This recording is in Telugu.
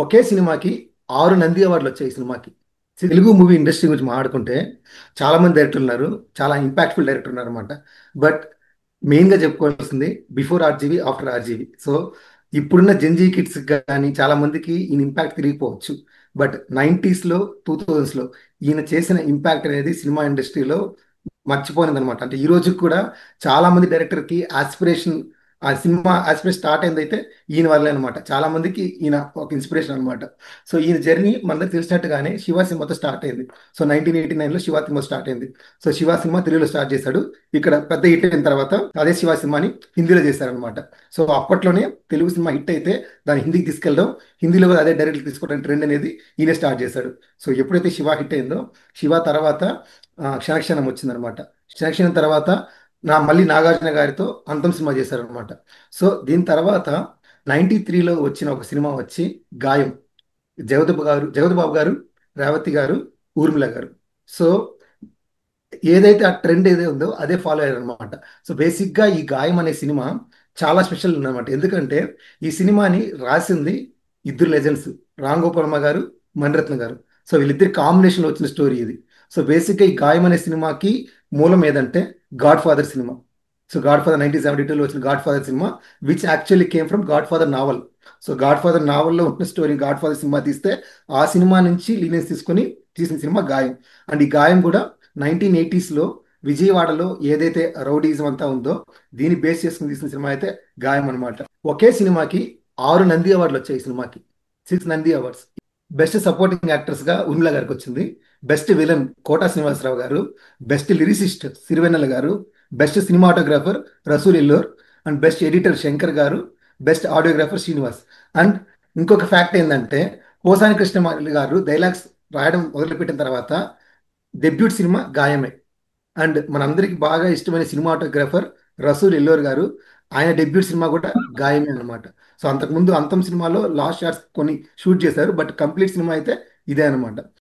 ఒకే సినిమాకి 6 నంది అవార్డులు వచ్చాయి ఈ సినిమాకి. తెలుగు మూవీ ఇండస్ట్రీ గురించి మాట్లాడుకుంటే చాలా మంది డైరెక్టర్లు ఉన్నారు. చాలా ఇంపాక్ట్ఫుల్ డైరెక్టర్ ఉన్నారు అనమాట. బట్ మెయిన్గా చెప్పుకోవాల్సింది before RGV, after RGV. So ఇప్పుడున్న జెన్జీ కిడ్స్ కానీ చాలా మందికి ఈయన ఇంపాక్ట్ తిరిగిపోవచ్చు. బట్ 90స్లో, 2000స్లో ఈయన చేసిన ఇంపాక్ట్ అనేది సినిమా ఇండస్ట్రీలో మర్చిపోయింది అనమాట. అంటే ఈ రోజు కూడా చాలా మంది డైరెక్టర్కి ఆస్పిరేషన్, ఆ సినిమా ఆస్పిరేషన్ స్టార్ట్ అయింది అయితే ఈయన వల్లే అనమాట. చాలా మందికి ఈయన ఒక ఇన్స్పిరేషన్ అనమాట. సో ఈయన జర్నీ మనందరికి తెలిసినట్టుగానే శివ సినిమాతో స్టార్ట్ అయింది. సో 1989లో శివ సినిమా స్టార్ట్ అయింది. సో శివ సినిమా తెలుగులో స్టార్ట్ చేశాడు. ఇక్కడ పెద్ద హిట్ అయిన తర్వాత అదే శివ సినిమాని హిందీలో చేశారనమాట. సో అప్పట్లోనే తెలుగు సినిమా హిట్ అయితే దాన్ని హిందీకి తీసుకెళ్ళడం, హిందీలో కూడా అదే డైరెక్ట్ తీసుకోవడం ట్రెండ్ అనేది ఈయన స్టార్ట్ చేశాడు. సో ఎప్పుడైతే శివ హిట్ అయిందో, శివ తర్వాత క్షణక్షణం వచ్చిందనమాట. క్షణక్షణం తర్వాత మళ్ళీ నాగార్జున గారితో అంతం సినిమా చేశారనమాట. సో దీని తర్వాత 93లో వచ్చిన ఒక సినిమా వచ్చి గాయం. జగపతి బాబు గారు, రేవతి గారు, ఊర్మిళ గారు. సో ఏదైతే ఆ ట్రెండ్ ఏదైతే ఉందో అదే ఫాలో అయ్యారు అనమాట. సో బేసిక్గా ఈ గాయం అనే సినిమా చాలా స్పెషల్ ఉందన్నమాట. ఎందుకంటే ఈ సినిమాని రాసింది ఇద్దరు లెజెండ్స్, రామ్ గోపాల్ వర్మ గారు, మణిరత్న గారు. సో వీళ్ళిద్దరి కాంబినేషన్లో వచ్చిన స్టోరీ ఇది. సో బేసిక్గా ఈ గాయం అనే సినిమాకి మూలం ఏదంటే గాడ్ ఫాదర్ సినిమా. సో గాడ్ ఫాదర్ 1972లో వచ్చిన గాడ్ ఫాదర్ సినిమా, which actually came from Godfather novel. So Godfather నావల్లో ఉన్న స్టోరీ గాడ్ ఫాదర్ సినిమా తీస్తే ఆ సినిమా నుంచి లీనియన్స్ తీసుకొని తీసిన సినిమా గాయం. అండ్ ఈ గాయం కూడా 1980స్లో విజయవాడలో ఏదైతే రౌడీజం అంతా ఉందో దీన్ని బేస్ చేసుకుని తీసిన సినిమా అయితే గాయం అనమాట. ఒకే సినిమాకి 6 నంది అవార్డులు వచ్చాయి ఈ సినిమాకి. 6 Nandi awards. Best supporting actors గా ఉర్మిళ గారికి వచ్చింది. బెస్ట్ విలన్ కోటా శ్రీనివాసరావు గారు. బెస్ట్ లిరిసిస్ట్ సిరివెన్నెల గారు. Best cinematographer Rasool Ellore. And best editor Shankar గారు. Best audiographer Srinivas. అండ్ ఇంకొక ఫ్యాక్ట్ ఏంటంటే పోసాని కృష్ణ గారు డైలాగ్స్ రాయడం మొదలుపెట్టిన తర్వాత డెబ్యూట్ సినిమా గాయమే. అండ్ మనందరికి బాగా ఇష్టమైన సినిమాటోగ్రాఫర్ రసూల్ ఎల్లోర్ గారు. ఆయన డెబ్యూట్ సినిమా కూడా గాయమే అనమాట. సో అంతకుముందు అంతం సినిమాలో లాస్ట్ షాట్స్ కొన్ని షూట్ చేశారు. బట్ కంప్లీట్ సినిమా అయితే ఇదే అనమాట.